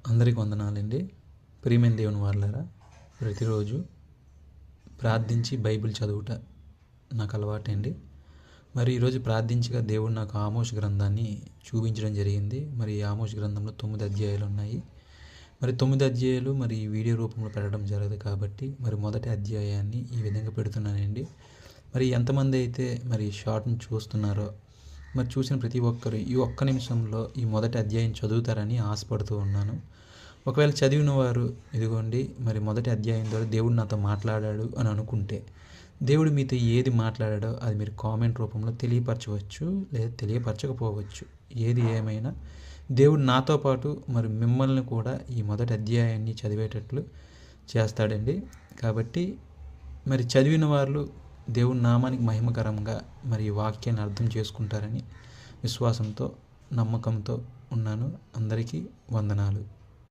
అందరికి వందనాలండి. ప్రియమైన దేవుని వారలారా, ప్రతిరోజు ప్రార్థించి బైబిల్ చదువుట నాకు అలవాటండి. మరి ఈరోజు ప్రార్థించగా దేవుడు నాకు ఆమోస్ గ్రంథాన్ని చూపించడం జరిగింది. మరి ఆమోస్ గ్రంథంలో 9 అధ్యాయాలు ఉన్నాయి. మరి 9 అధ్యాయాలు మరి వీడియో రూపంలో పెట్టడం జరగదు కాబట్టి మరి మొదటి అధ్యాయాన్ని ఈ విధంగా పెడుతున్నానండి. మరి ఎంతమంది అయితే మరి షార్ట్ని చూస్తున్నారో, మరి చూసిన ప్రతి ఒక్కరు ఈ ఒక్క నిమిషంలో ఈ మొదటి అధ్యాయం చదువుతారని ఆశపడుతూ ఉన్నాను. ఒకవేళ చదివిన వారు ఇదిగోండి మరి మొదటి అధ్యాయం ద్వారా దేవుడు నాతో మాట్లాడాడు అని అనుకుంటే, దేవుడు మీతో ఏది మాట్లాడాడో అది మీరు కామెంట్ రూపంలో తెలియపరచవచ్చు, లేదా తెలియపరచకపోవచ్చు. ఏది ఏమైనా దేవుడు నాతో పాటు మరి మిమ్మల్ని కూడా ఈ మొదటి అధ్యాయాన్ని చదివేటట్లు చేస్తాడండి. కాబట్టి మరి చదివిన వాళ్ళు దేవుని నామానికి మహిమకరంగా మరి ఈ వాక్యాన్ని అర్థం చేసుకుంటారని విశ్వాసంతో, నమ్మకంతో ఉన్నాను. అందరికీ వందనాలు.